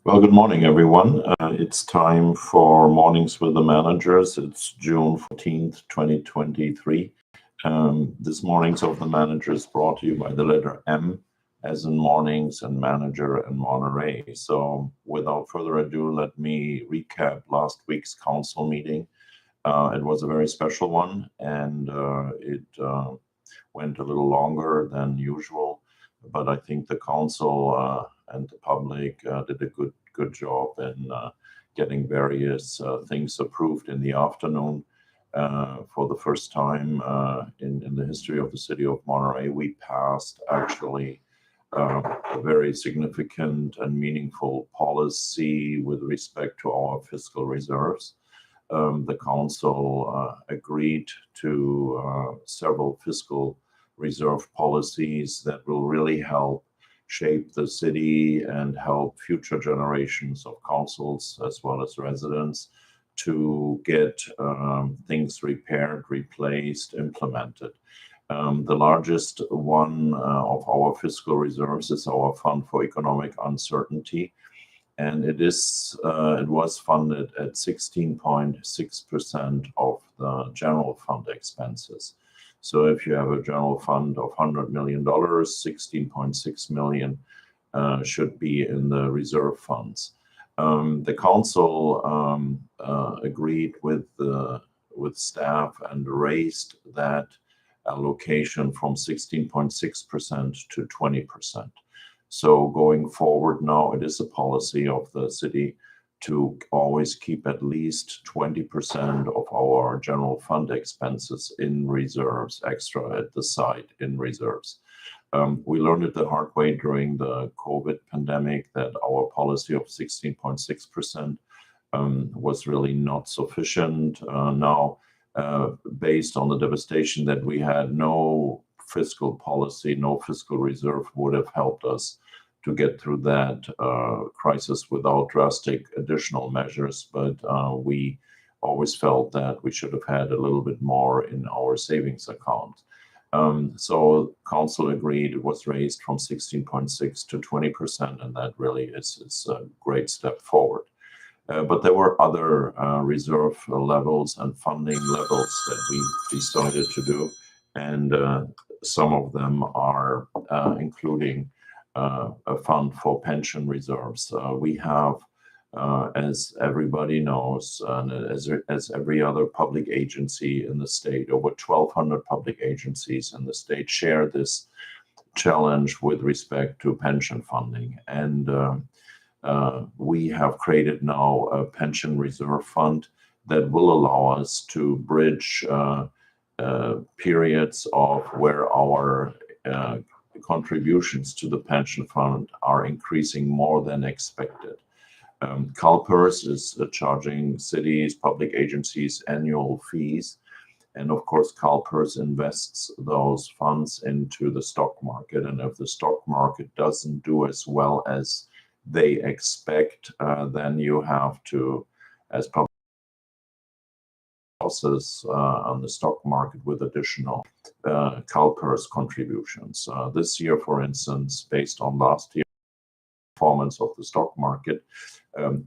Well, good morning, everyone. It's time for Mornings with the Managers. It's June 14th, 2023. This Mornings of the Managers brought to you by the letter M, as in mornings and manager and Monterey. So, without further ado, let me recap last week's council meeting. It was a very special one, and it went a little longer than usual, but I think the council and the public did a good job in getting various things approved in the afternoon. For the first time in the history of the city of Monterey, we passed actually a very significant and meaningful policy with respect to our fiscal reserves. The council agreed to several fiscal reserve policies that will really help shape the city and help future generations of councils as well as residents to get things repaired, replaced, implemented. The largest one of our fiscal reserves is our Fund for Economic Uncertainty, and it was funded at 16.6% of the general fund expenses. So if you have a general fund of $100 million, 16.6 million should be in the reserve funds. The council agreed with staff and raised that allocation from 16.6% to 20%. So going forward now, it is a policy of the city to always keep at least 20% of our general fund expenses in reserves, extra at the side in reserves. We learned it the hard way during the COVID pandemic that our policy of 16.6% was really not sufficient. Now, based on the devastation that we had, no fiscal policy, no fiscal reserve would have helped us to get through that crisis without drastic additional measures. But we always felt that we should have had a little bit more in our savings account. So council agreed it was raised from 16.6 to 20%, and that really is a great step forward. But there were other reserve levels and funding levels that we decided to do, and some of them are including a fund for pension reserves. We have, as everybody knows, and as every other public agency in the state, over 1,200 public agencies in the state share this challenge with respect to pension funding. And we have created now a pension reserve fund that will allow us to bridge periods of where our contributions to the pension fund are increasing more than expected. CalPERS is charging cities, public agencies annual fees. And of course, CalPERS invests those funds into the stock market. And if the stock market doesn't do as well as they expect, then you have to, as public losses on the stock market with additional CalPERS contributions. This year, for instance, based on last year's performance of the stock market,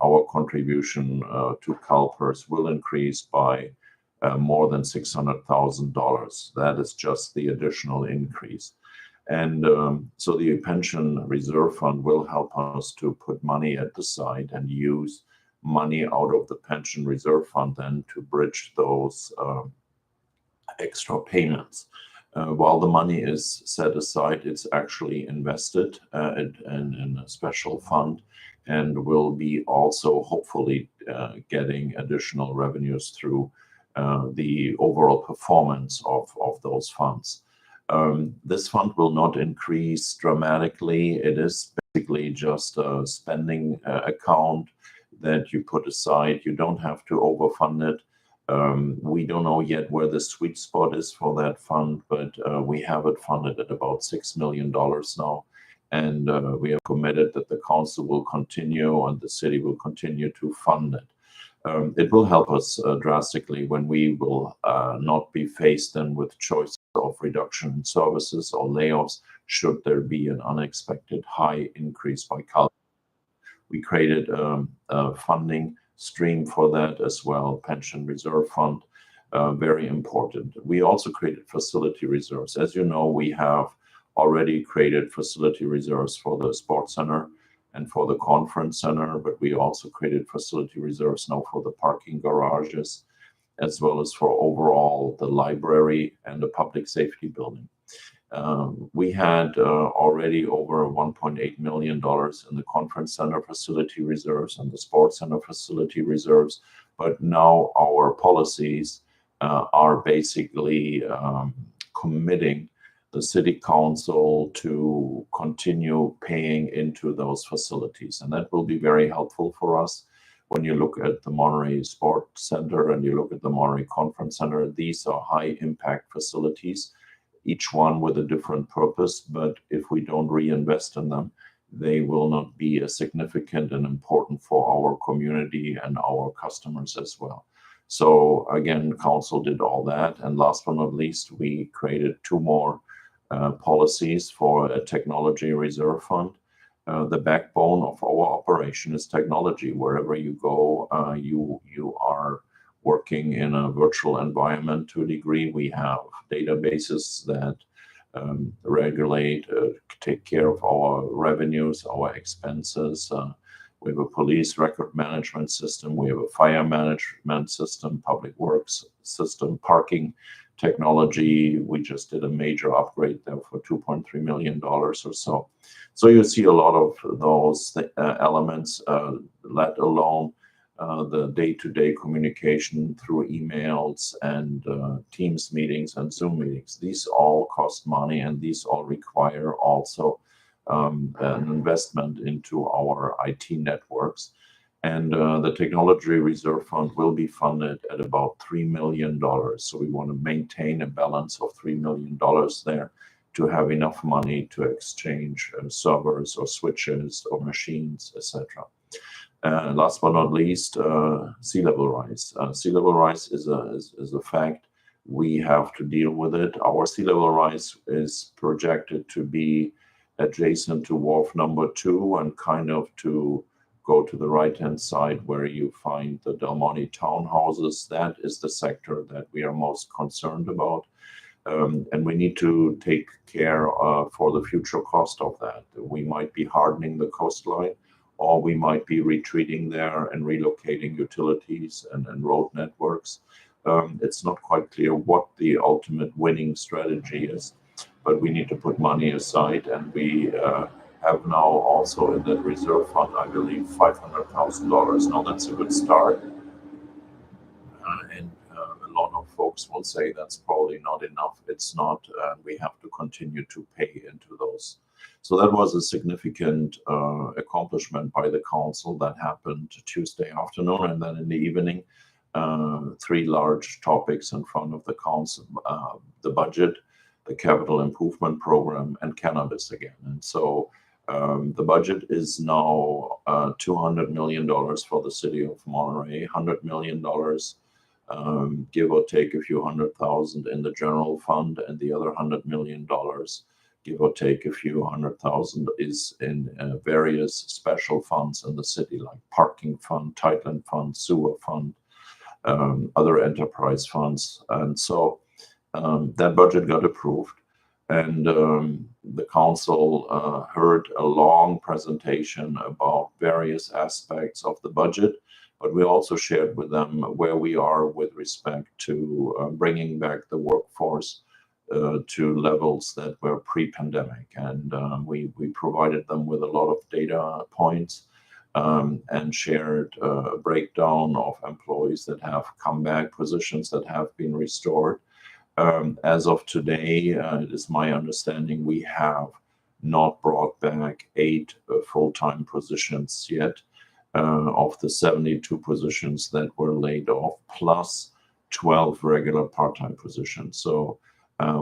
our contribution to CalPERS will increase by more than $600,000. That is just the additional increase. And so the pension reserve fund will help us to put money at the side and use money out of the pension reserve fund then to bridge those extra payments. While the money is set aside, it's actually invested in a special fund and will be also hopefully getting additional revenues through the overall performance of those funds. This fund will not increase dramatically. It is basically just a spending account that you put aside. You don't have to overfund it. We don't know yet where the sweet spot is for that fund, but we have it funded at about $6 million now. And we have committed that the council will continue and the city will continue to fund it. It will help us drastically when we will not be faced then with choices of reduction in services or layoffs should there be an unexpected high increase by CalPERS. We created a funding stream for that as well, pension reserve fund, very important. We also created facility reserves. As you know, we have already created facility reserves for the sports center and for the conference center, but we also created facility reserves now for the parking garages, as well as for overall the library and the public safety building. We had already over $1.8 million in the conference center facility reserves and the sports center facility reserves, but now our policies are basically committing the city council to continue paying into those facilities, and that will be very helpful for us. When you look at the Monterey Sports Center and you look at the Monterey Conference Center, these are high impact facilities, each one with a different purpose, but if we don't reinvest in them, they will not be as significant and important for our community and our customers as well. So again, council did all that. And last but not least, we created two more policies for a technology reserve fund. The backbone of our operation is technology. Wherever you go, you are working in a virtual environment to a degree. We have databases that regulate, take care of our revenues, our expenses. We have a police record management system. We have a fire management system, public works system, parking technology. We just did a major upgrade there for $2.3 million or so. So you see a lot of those elements, let alone the day-to-day communication through emails and Teams meetings and Zoom meetings. These all cost money, and these all require also an investment into our IT networks. And the Technology Reserve Fund will be funded at about $3 million. So we want to maintain a balance of $3 million there to have enough money to exchange servers or switches or machines, etc. Last but not least, sea level rise. Sea level rise is a fact. We have to deal with it. Our sea level rise is projected to be adjacent to wharf number 2 and kind of to go to the right-hand side where you find the Del Monte townhouses. That is the sector that we are most concerned about. And we need to take care for the future cost of that. We might be hardening the coastline, or we might be retreating there and relocating utilities and road networks. It's not quite clear what the ultimate winning strategy is, but we need to put money aside, and we have now also in that reserve fund, I believe, $500,000. Now that's a good start. And a lot of folks will say that's probably not enough. It's not. We have to continue to pay into those. So that was a significant accomplishment by the council that happened Tuesday afternoon, and then in the evening, 3 large topics in front of the council: the budget, the capital improvement program, and cannabis again. And so the budget is now $200 million for the city of Monterey, $100 million, give or take a few $100,000 in the general fund, and the other $100 million, give or take a few $100,000, is in various special funds in the city, like parking fund, Tightland fund, sewer fund, other enterprise funds. And so that budget got approved, and the council heard a long presentation about various aspects of the budget, but we also shared with them where we are with respect to bringing back the workforce to levels that were pre-pandemic. And we provided them with a lot of data points and shared a breakdown of employees that have come back, positions that have been restored. As of today, it is my understanding we have not brought back 8 full-time positions yet of the 72 positions that were laid off, plus 12 regular part-time positions. So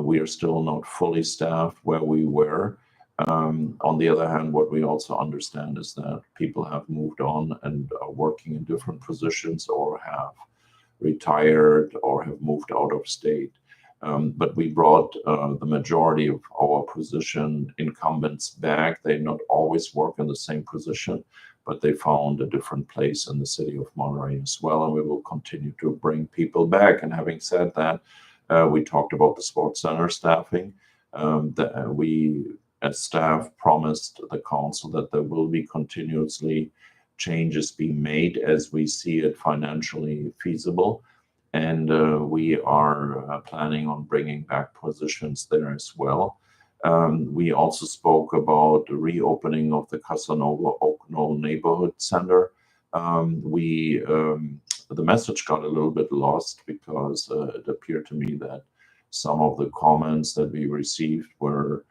we are still not fully staffed where we were. On the other hand, what we also understand is that people have moved on and are working in different positions, or have retired, or have moved out of state. But we brought the majority of our position incumbents back. They not always work in the same position, but they found a different place in the city of Monterey as well, and we will continue to bring people back. And having said that, we talked about the sports center staffing. We, as staff, promised the council that there will be continuously changes being made as we see it financially feasible. And we are planning on bringing back positions there as well. We also spoke about the reopening of the Casanova Oak Knoll Neighborhood Center. The message got a little bit lost because it appeared to me that some of the comments that we received were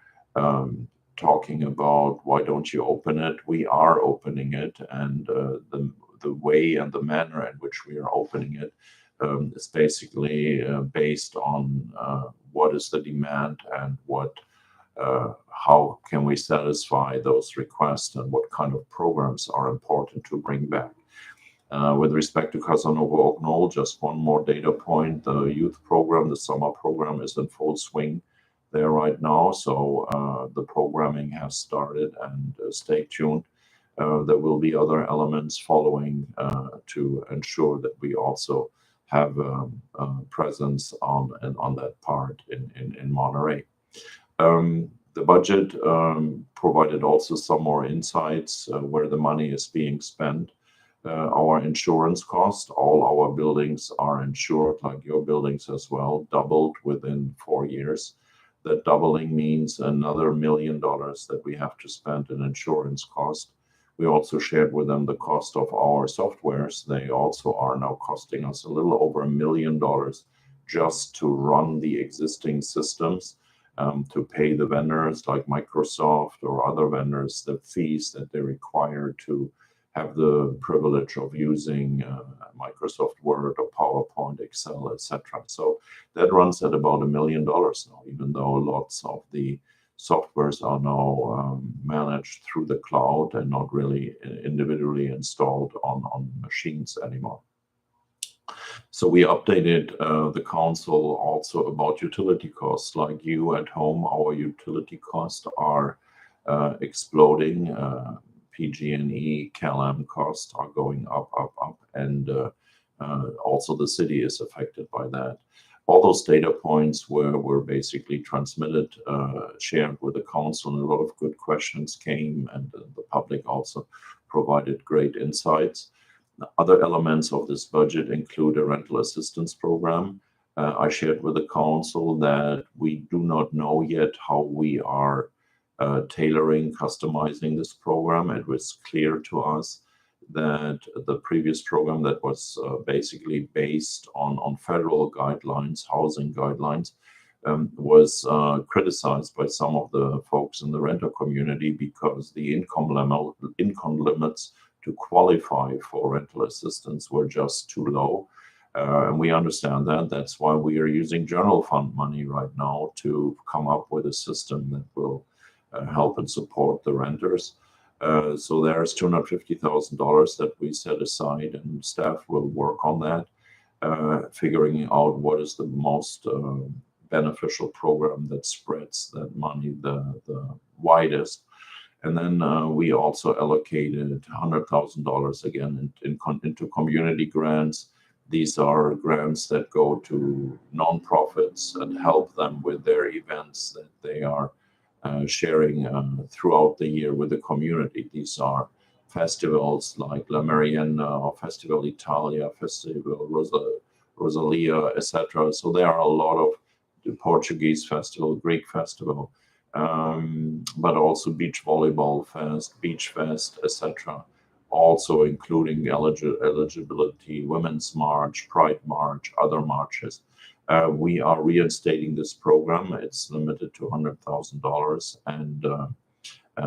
talking about why don't you open it? We are opening it, and the way and the manner in which we are opening it is basically based on what is the demand and how can we satisfy those requests and what kind of programs are important to bring back. With respect to Casanova Oak Knoll, just one more data point. The youth program, the summer program, is in full swing there right now. So the programming has started, and stay tuned. There will be other elements following to ensure that we also have a presence on that part in Monterey. The budget provided also some more insights where the money is being spent. Our insurance cost, all our buildings are insured, like your buildings as well, doubled within 4 years. That doubling means another $1 million that we have to spend in insurance cost. We also shared with them the cost of our softwares. They also are now costing us a little over $1 million just to run the existing systems, to pay the vendors like Microsoft or other vendors the fees that they require to have the privilege of using Microsoft Word or PowerPoint, Excel, etc. So that runs at about $1 million now, even though lots of the softwares are now managed through the cloud and not really individually installed on machines anymore. So we updated the council also about utility costs. Like you at home, our utility costs are exploding. PG&E, CalAm costs are going up, and also the city is affected by that. All those data points were basically transmitted, shared with the council, and a lot of good questions came, and the public also provided great insights. Other elements of this budget include a rental assistance program. I shared with the council that we do not know yet how we are tailoring, customizing this program. It was clear to us that the previous program that was basically based on federal guidelines, housing guidelines, was criticized by some of the folks in the renter community because the income limits to qualify for rental assistance were just too low. And we understand that. That's why we are using general fund money right now to come up with a system that will help and support the renters. So there's $250,000 that we set aside, and staff will work on that, figuring out what is the most beneficial program that spreads that money the widest. And then we also allocated $100,000 again into community grants. These are grants that go to nonprofits and help them with their events that they are sharing throughout the year with the community. These are festivals like La Mariana, Festival Italia, Festival Rosalia, etc. So there are a lot of the Portuguese festival, Greek festival, but also Beach Volleyball Fest, Beach Fest, etc. Also including eligibility, Women's March, Pride March, other marches. We are reinstating this program. It's limited to $100,000, and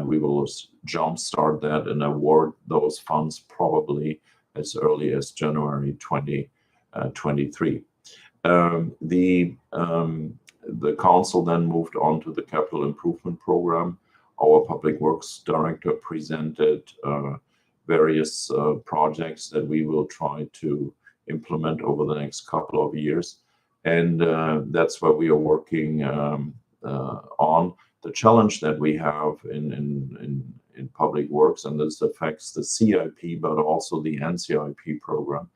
we will jumpstart that and award those funds probably as early as January 2023. The council then moved on to the capital improvement program. Our public works director presented various projects that we will try to implement over the next couple of years. And that's what we are working on. The challenge that we have in in public works, and this affects the CIP, but also the NCIP program,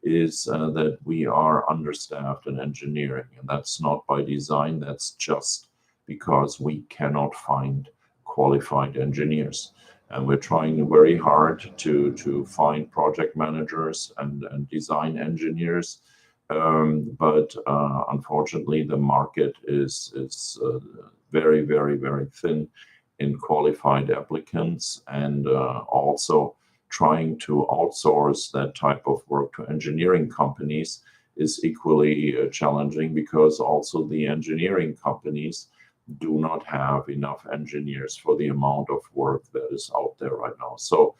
is that we are understaffed in engineering, and that's not by design. That's just because we cannot find qualified engineers, and we're trying very hard to find project managers and design engineers. But unfortunately, the market is very, very, very thin in qualified applicants, and also trying to outsource that type of work to engineering companies is equally challenging, because also the engineering companies do not have enough engineers for the amount of work that is out there right now. So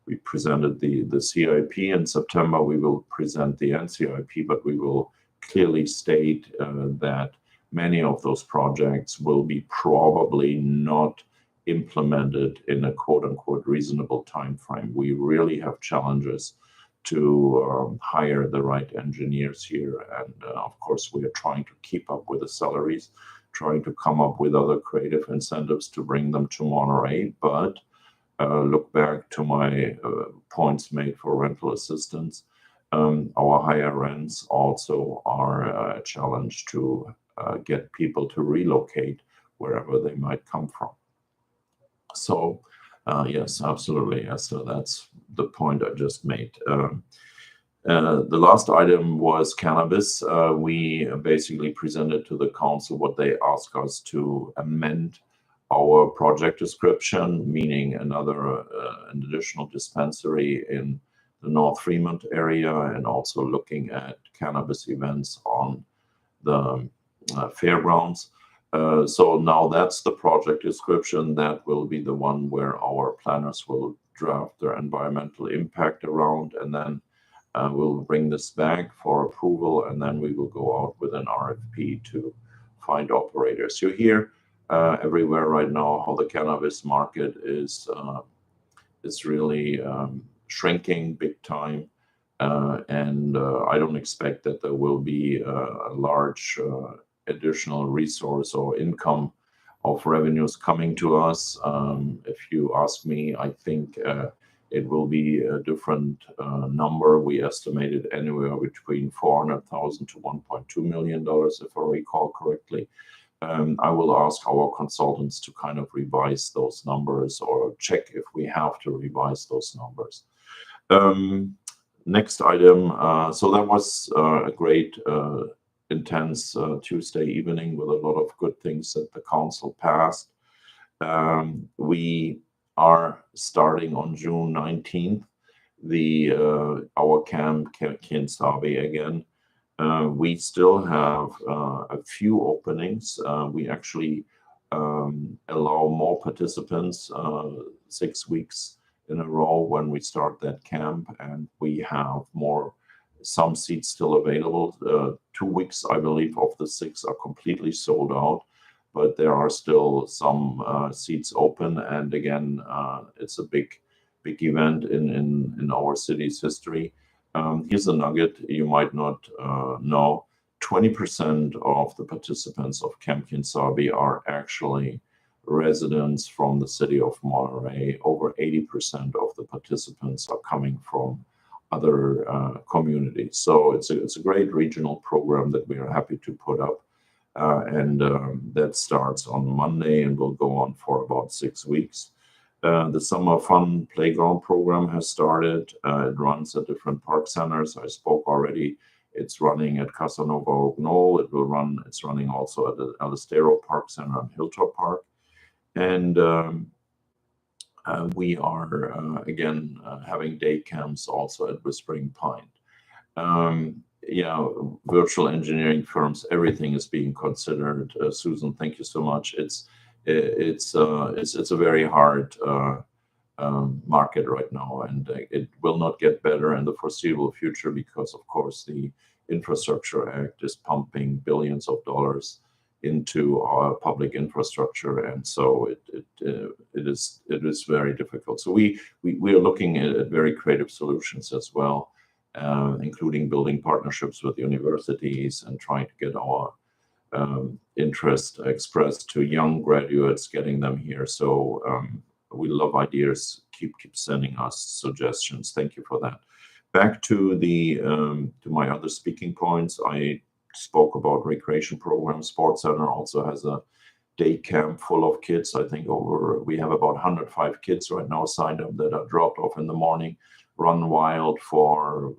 we presented the CIP in September. We will present the NCIP, but we will clearly state that many of those projects will be probably not implemented in a quote-unquote reasonable time frame. We really have challenges to hire the right engineers here, and of course we are trying to keep up with the salaries, trying to come up with other creative incentives to bring them to Monterey. But look back to my points made for rental assistance. Our higher rents also are a challenge to get people to relocate wherever they might come from. So yes, absolutely, Esther, that's the point I just made. The last item was cannabis. We basically presented to the council what they asked us to amend our project description, meaning an additional dispensary in the North Fremont area, and also looking at cannabis events on the fairgrounds. So now that's the project description. That will be the one where our planners will draft their environmental impact around, and then we'll bring this back for approval, and then we will go out with an RFP to find operators. You hear everywhere right now how the cannabis market is really shrinking big time, and I don't expect that there will be a large additional resource or income of revenues coming to us. If you ask me, I think it will be a different number. We estimated anywhere between $400,000 to $1.2 million, if I recall correctly. I will ask our consultants to kind of revise those numbers, or check if we have to revise those numbers. Next item. So that was a great, intense Tuesday evening with a lot of good things that the council passed. We are starting on June 19th our Camp Keenesabe again. We still have a few openings. We actually allow more participants 6 weeks in a row when we start that camp, and we have some seats still available. 2 weeks, I believe, of the 6 are completely sold out, but there are still some seats open. And again, it's a big event in our city's history. Here's a nugget you might not know. 20% of the participants of Camp Keenesabe are actually residents from the city of Monterey. Over 80% of the participants are coming from other communities. So it's a great regional program that we are happy to put up. And that starts on Monday and will go on for about 6 weeks. The Summer Fun Playground program has started. It runs at different park centers. I spoke already. It's running at Casanova Oak Knoll. It's running also at the El Estero Park Center and Hilltop Park. And we are again having day camps also at Whispering Pine. Virtual engineering firms, everything is being considered. Susan, thank you so much. It's a very hard market right now, and it will not get better in the foreseeable future, because of course the Infrastructure Act is pumping billions of dollars into our public infrastructure, and so it is very difficult. So we are looking at very creative solutions as well, including building partnerships with universities and trying to get our interest expressed to young graduates, getting them here. So we love ideas. Keep sending us suggestions. Thank you for that. Back to the to my other speaking points. I spoke about recreation program. Sports Center also has a day camp full of kids. I think we have about 105 kids right now signed up that are dropped off in the morning, run wild for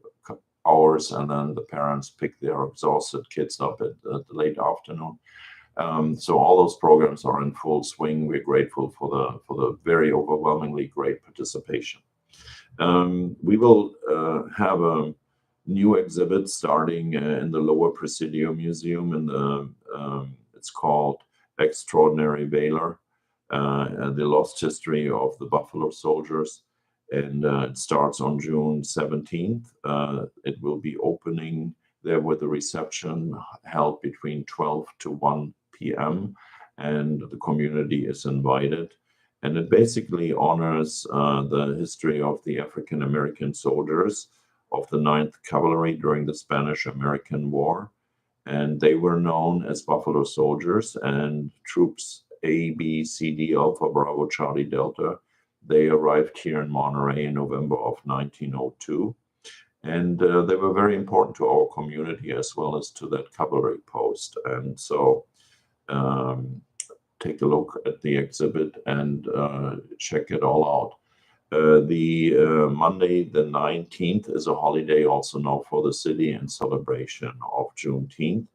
hours, and then the parents pick their exhausted kids up at the late afternoon. So all those programs are in full swing. We're grateful for the very overwhelmingly great participation. We will have a new exhibit starting in the Lower Presidio Museum. It's called Extraordinary Valor, the Lost History of the Buffalo Soldiers. And it starts on June 17th. It will be opening there with a reception held between 12 to 1 p.m. and the community is invited. And it basically honors the history of the African American soldiers of the 9th Cavalry during the Spanish-American War. And they were known as Buffalo Soldiers, and troops A, B, C, D, Alpha, Bravo, Charlie, Delta, they arrived here in Monterey in November of 1902. And they were very important to our community as well as to that cavalry post. And so take a look at the exhibit and check it all out. The Monday, the 19th, is a holiday also now for the city in celebration of Juneteenth,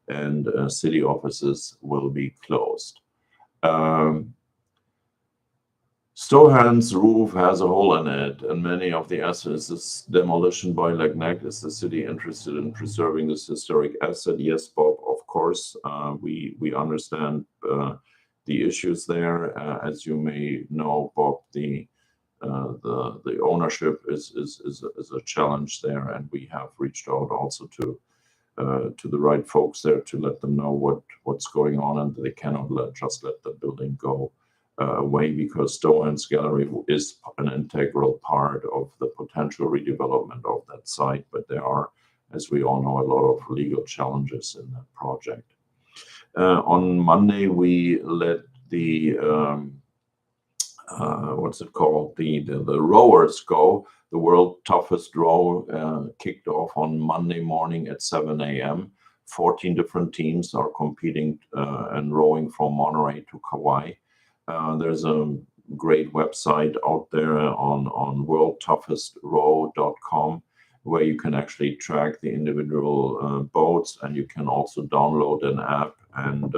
and city offices will be closed. Stohan's roof has a hole in it, and many of the assets is demolition by Legnac. Is the city interested in preserving this historic asset? Yes, Bob, of course. We understand the issues there. As you may know, Bob, the ownership is a challenge there, and we have reached out also to the right folks there to let them know what's going on, and they cannot just let the building go away, because Stohan's Gallery is an integral part of the potential redevelopment of that site. But there are, as we all know, a lot of legal challenges in that project. On Monday, we let the what's it called? The rowers go. The world toughest row kicked off on Monday morning at 7 a.m. 14 different teams are competing and rowing from Monterey to Kauai. There's a great website out there on worldtoughestrow.com where you can actually track the individual boats, and you can also download an app and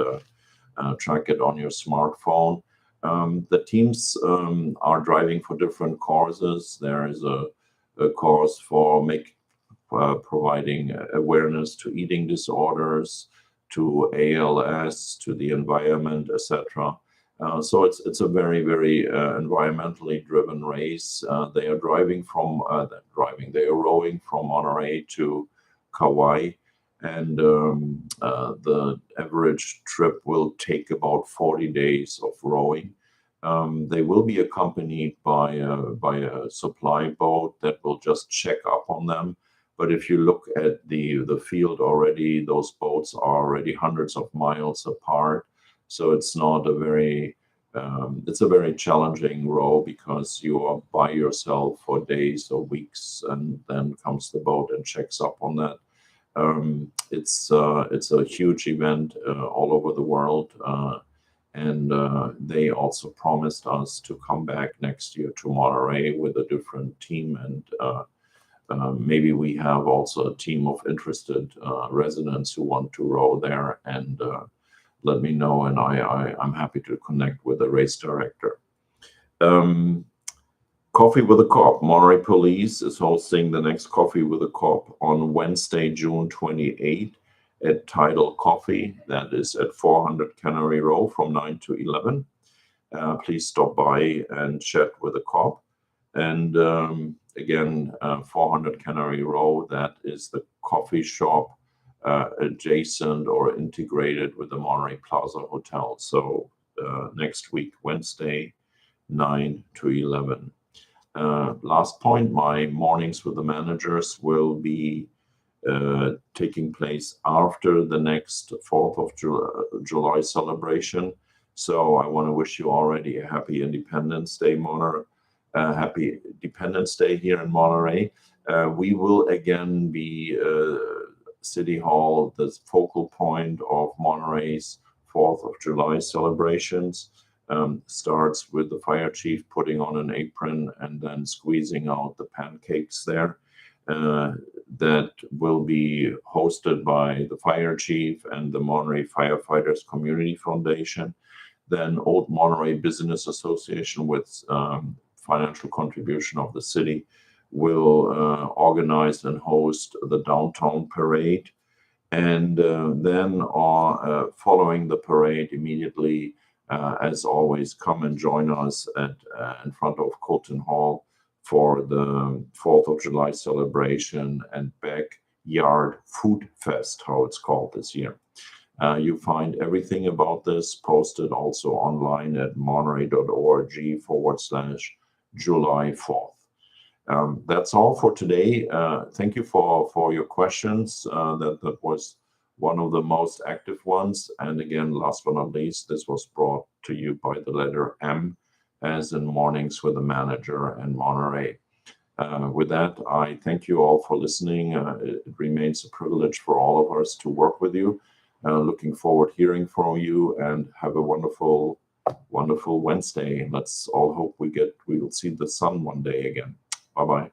track it on your smartphone. The teams are driving for different causes. There is a cause for providing awareness to eating disorders, to ALS, to the environment, etc. So it's a very, very environmentally driven race. They are rowing from Monterey to Kauai, and the average trip will take about 40 days of rowing. They will be accompanied by a supply boat that will just check up on them. But if you look at the field already, those boats are already hundreds of miles apart. So it's not a very it's a very challenging row, because you are by yourself for days or weeks, and then comes the boat and checks up on that. It's a huge event all over the world, and they also promised us to come back next year to Monterey with a different team, and maybe we have also a team of interested residents who want to row there, and let me know, and I'm happy to connect with the race director. Coffee with a Cop. Monterey Police is hosting the next Coffee with a Cop on Wednesday, June 28th at Tidal Coffee. That is at 400 Cannery Row from 9 to 11. Please stop by and chat with a cop. And again, 400 Cannery Row, that is the coffee shop adjacent or integrated with the Monterey Plaza Hotel. So next week, Wednesday, 9 to 11. Last point, my mornings with the managers will be taking place after the next 4th of July celebration. So I want to wish you already a happy Independence Day, happy Independence Day here in Monterey. We will again be City Hall, the focal point of Monterey's 4th of July celebrations. Starts with the fire chief putting on an apron and then squeezing out the pancakes there. That will be hosted by the fire chief and the Monterey Firefighters Community Foundation. Then Old Monterey Business Association, with financial contribution of the city, will organize and host the downtown parade. And then following the parade immediately, as always, come and join us in front of Colton Hall for the 4th of July celebration and Backyard Food Fest, how it's called this year. You find everything about this posted also online at monterey.org/July 4th. That's all for today. Thank you for your questions. That was one of the most active ones. And again, last but not least, this was brought to you by the letter M, as in Mornings with the Manager and Monterey. With that, I thank you all for listening. It remains a privilege for all of us to work with you. Looking forward to hearing from you, and have a wonderful Wednesday. Let's all hope we will see the sun one day again. Bye-bye.